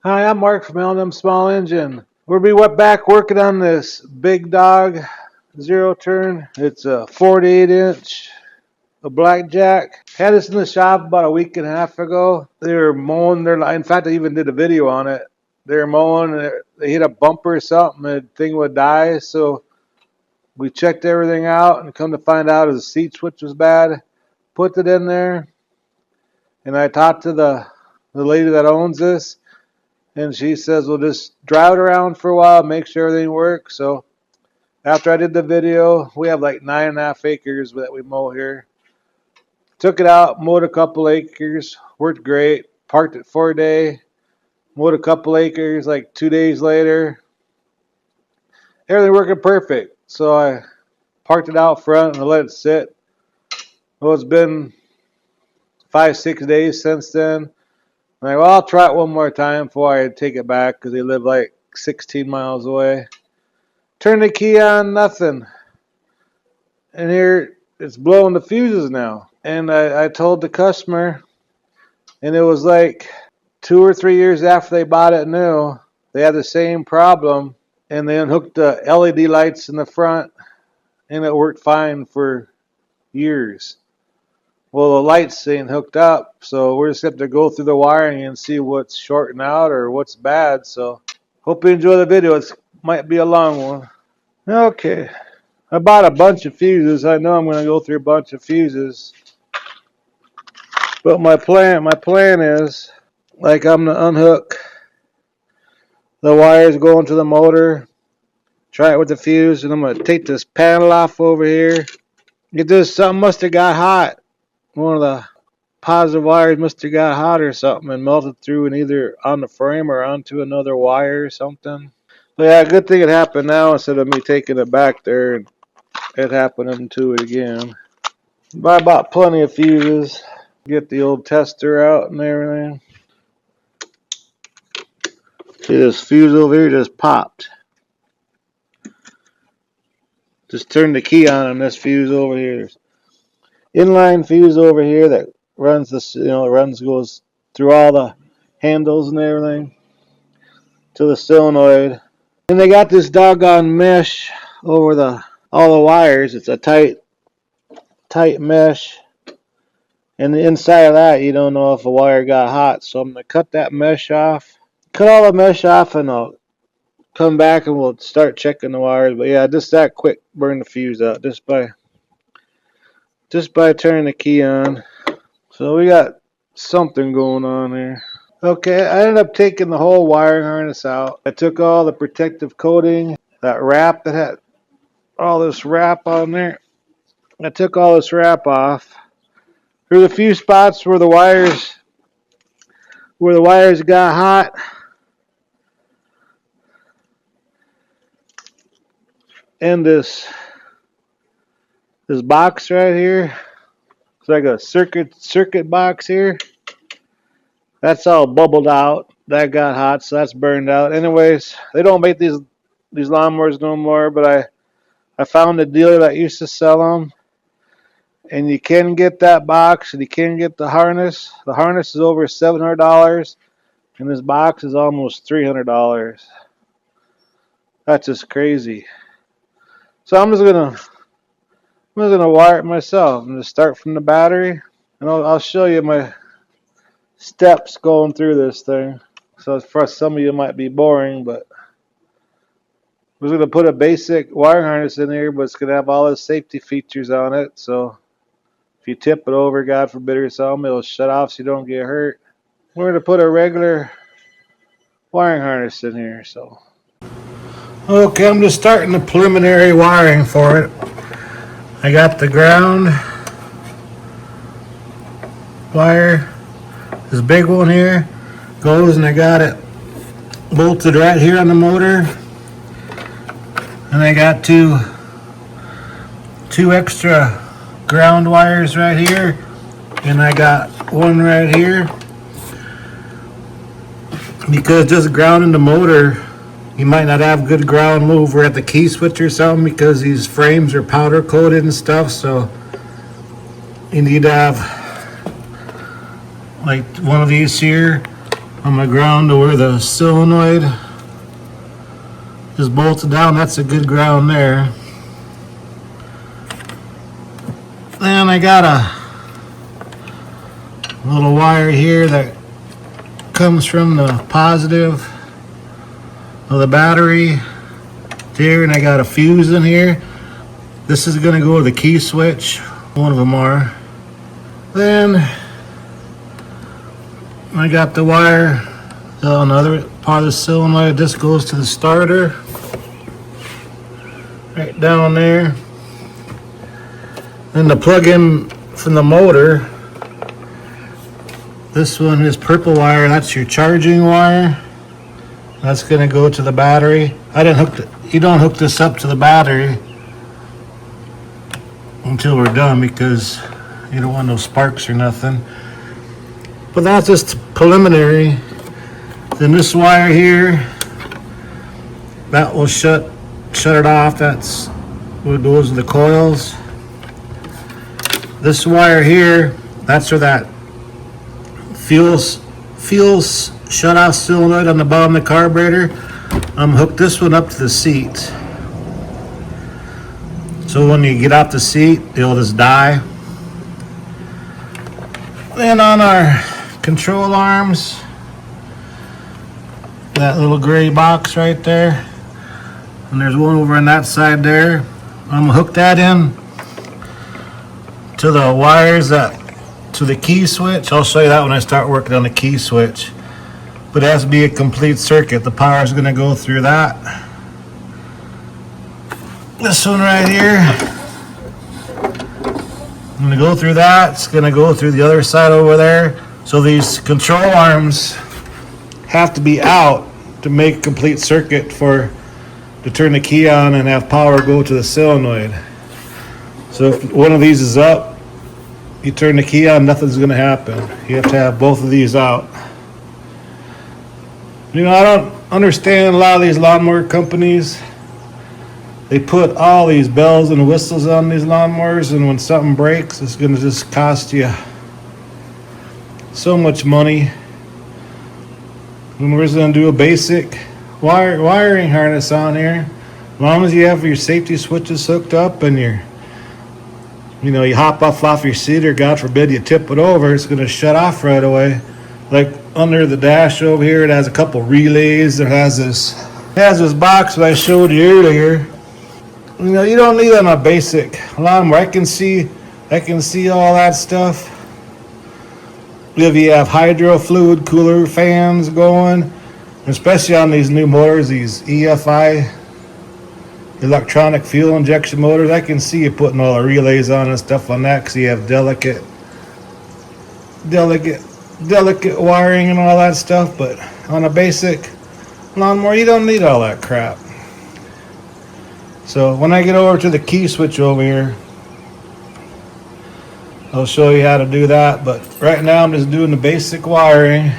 Hi, I'm Mark from L&M Small Engine. We'll be back working on this big dog zero turn. It's a 48 inch, a blackjack. Had this in the shop about a week and a half ago. They were mowing their line. In fact, I even did a video on it. They were mowing, and they hit a bumper or something, and the thing would die. So we checked everything out, and come to find out the seat switch was bad. Put it in there, and I talked to the lady that owns this. And she says, well, just drive it around for a while, make sure everything works. So after I did the video, we have like 9.5 acres that we mow here. Took it out, mowed a couple acres, worked great. Parked it for a day, mowed a couple acres. Like 2 days later, everything working perfect. So I parked it out front and I let it sit. Well, it's been 5-6 days since then. I'm like, well, I'll try it one more time before I take it back because they live like 16 miles away. Turn the key on, nothing. And here it's blowing the fuses now. And I told the customer, and it was like 2 or 3 years after they bought it new, they had the same problem, and they unhooked the LED lights in the front, and it worked fine for years. Well, the lights ain't hooked up, so we're just going to go through the wiring and see what's shorting out or what's bad. So hope you enjoy the video. It might be a long one. Okay. I bought a bunch of fuses. I know I'm going to go through a bunch of fuses. But my plan is, like, I'm going to unhook the wires going to the motor, try it with the fuse, and I'm going to take this panel off over here. Get this, something must have got hot. One of the positive wires must have got hot or something and melted through and either on the frame or onto another wire or something. But yeah, good thing it happened now instead of me taking it back there and it happening to it again. But I bought plenty of fuses. Get the old tester out and everything. See, this fuse over here just popped. Just turn the key on this fuse over here. Inline fuse over here that runs this, goes through all the handles and everything to the solenoid. And they got this doggone mesh over all the wires. It's a tight mesh. And the inside of that, you don't know if a wire got hot. So I'm going to cut that mesh off. Cut all the mesh off, and I'll come back and we'll start checking the wires. But yeah, just that quick, burn the fuse out just by turning the key on. So we got something going on here. Okay, I ended up taking the whole wiring harness out. I took all the protective coating, that wrap that had all this wrap on there. I took all this wrap off. There's a few spots where the wires got hot. And this box right here, it's like a circuit box here. That's all bubbled out. That got hot, so that's burned out. Anyways, they don't make these lawnmowers no more, but I found a dealer that used to sell them. And you can get that box, and you can get the harness. The harness is over $700, and this box is almost $300. That's just crazy. So I'm just gonna wire it myself. I'm gonna start from the battery, and I'll show you my steps going through this thing. So for some of you it might be boring, but we're gonna put a basic wire harness in here, but it's gonna have all the safety features on it. So if you tip it over, God forbid, or something, it'll shut off so you don't get hurt. We're gonna put a regular wiring harness in here. So okay, I'm just starting the preliminary wiring for it. I got the ground wire, this big one here goes, and I got it bolted right here on the motor. And I got two extra ground wires right here, and I got one right here. Because just grounding the motor, you might not have good ground mover at the key switch or something, because these frames are powder coated and stuff. So you need to have like one of these here on the ground to where the solenoid is bolted down. That's a good ground there. Then I got a little wire here that comes from the positive of the battery here, and I got a fuse in here. This is going to go to the key switch. One of them are. Then I got the wire on the other part of the solenoid. This goes to the starter right down there. Then the plug-in from the motor, this one is purple wire. That's your charging wire. That's going to go to the battery. You don't hook this up to the battery until we're done, because you don't want no sparks or nothing. But that's just preliminary. Then this wire here, that will shut it off. That's what goes to the coils. This wire here, that's where that fuel shut off solenoid on the bottom of the carburetor. Hook this one up to the seat. So when you get off the seat, it'll just die. Then on our control arms, that little gray box right there, and there's one over on that side there. I'm gonna hook that in to the wires to the key switch. I'll show you that when I start working on the key switch. But it has to be a complete circuit. The power is gonna go through that. This one right here, I'm gonna go through that. It's gonna go through the other side over there. So these control arms have to be out to make a complete circuit to turn the key on and have power go to the solenoid. So if one of these is up, you turn the key on, nothing's gonna happen. You have to have both of these out. You know, I don't understand a lot of these lawnmower companies. They put all these bells and whistles on these lawnmowers, and when something breaks, it's gonna just cost you so much money. When we're just gonna do a basic wiring harness on here, as long as you have your safety switches hooked up and you hop off your seat, or God forbid you tip it over, it's gonna shut off right away. Like under the dash over here, it has a couple relays. It has this box that I showed you earlier. You don't need that on a basic lawnmower. I can see all that stuff. If you have hydro fluid cooler fans going, especially on these new motors, these EFI, electronic fuel injection motors, I can see you putting all the relays on and stuff on that, because you have delicate wiring and all that stuff. But on a basic lawnmower, you don't need all that crap. So when I get over to the key switch over here, I'll show you how to do that. But right now I'm just doing the basic wiring.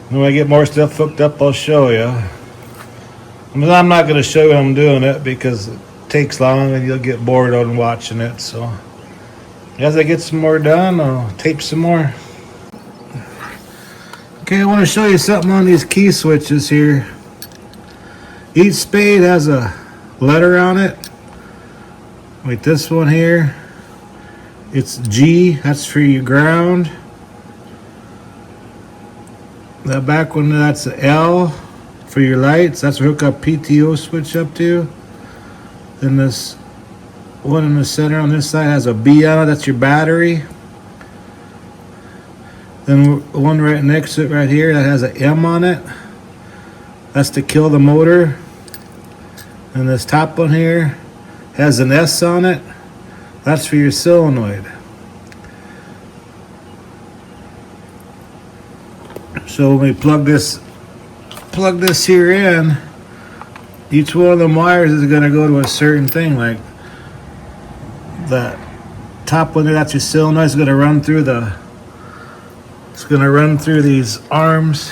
When I get more stuff hooked up, I'll show you. I'm not going to show you how I'm doing it, because it takes long and you'll get bored on watching it. So as I get some more done, I'll tape some more. Okay, I want to show you something on these key switches here. Each spade has a letter on it. Like this one here, it's G, that's for your ground. That back one, that's a L for your lights. That's where hook up PTO switch up to. Then this one in the center on this side has a B on it, that's your battery. Then one right next to it right here that has an M on it, that's to kill the motor. And this top one here has an S on it, that's for your solenoid. So when we plug this here in, each one of them wires is going to go to a certain thing. Like that top one there, that's your solenoid, is going to run through these arms.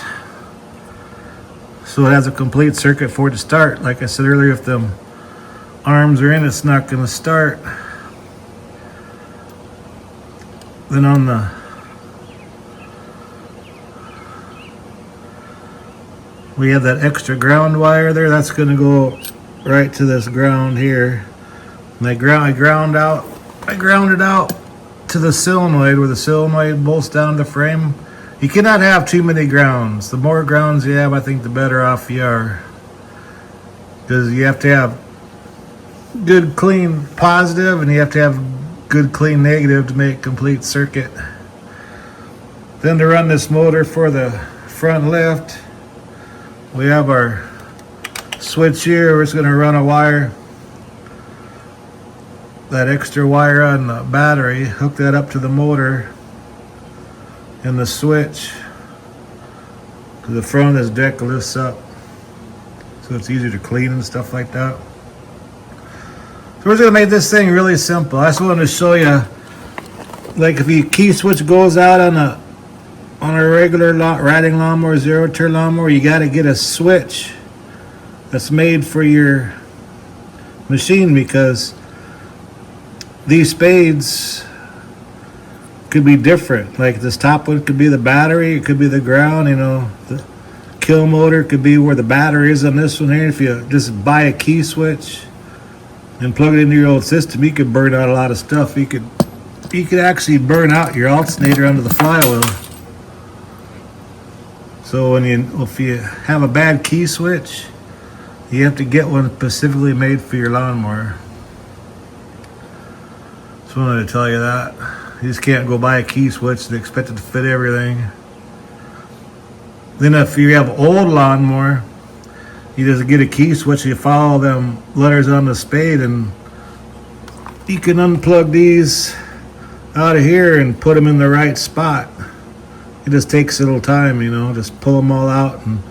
So it has a complete circuit for it to start. Like I said earlier, if the arms are in, it's not going to start. Then on the we have that extra ground wire there. That's going to go right to this ground here. And I ground it out to the solenoid where the solenoid bolts down the frame. You cannot have too many grounds. The more grounds you have, I think the better off you are. Because you have to have good clean positive and you have to have good clean negative to make a complete circuit. Then to run this motor for the front lift, we have our switch here. We're just going to run a wire, that extra wire on the battery, hook that up to the motor and the switch to the front of this deck lifts up so it's easier to clean and stuff like that. So we're just gonna make this thing really simple. I just wanted to show you, like if your key switch goes out on a regular riding lawnmower, zero turn lawnmower, you got to get a switch that's made for your machine, because these spades could be different. Like this top one could be the battery, it could be the ground, you know. The kill motor could be where the battery is on this one here. If you just buy a key switch and plug it into your old system, you could burn out a lot of stuff. You could actually burn out your alternator under the flywheel. So if you have a bad key switch, you have to get one specifically made for your lawnmower. Just wanted to tell you that. You just can't go buy a key switch and expect it to fit everything. Then if you have an old lawnmower, you just get a key switch, you follow them letters on the spade, and you can unplug these out of here and put them in the right spot. It just takes a little time, you know, just pull them all out. And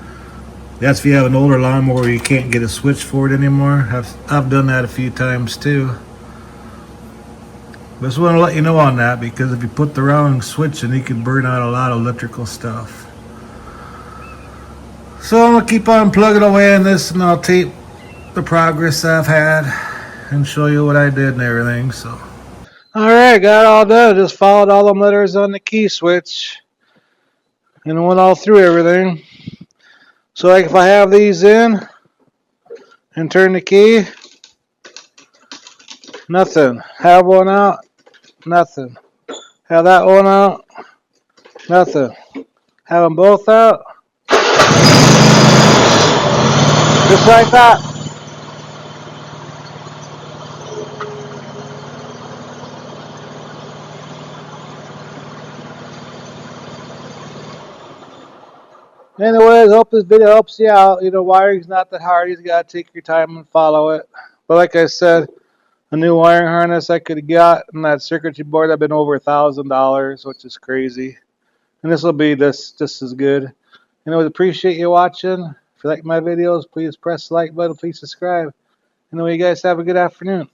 that's if you have an older lawnmower where you can't get a switch for it anymore. I've done that a few times too. But just want to let you know on that, because if you put the wrong switch in, you can burn out a lot of electrical stuff. So I'm going to keep on plugging away on this, and I'll tape the progress I've had and show you what I did and everything. So, alright, got it all done. Just followed all them letters on the key switch and went all through everything. So like if I have these in and turn the key, nothing. Have one out, nothing. Have that one out, nothing. Have them both out, just like that. Anyways, hope this video helps you out. You know, wiring's not that hard. You just gotta take your time and follow it. But like I said, a new wiring harness I could have got and that circuitry board have been over $1,000, which is crazy. And this will be just as good. Anyways, appreciate you watching. If you like my videos, please press the like button. Please subscribe. You guys have a good afternoon.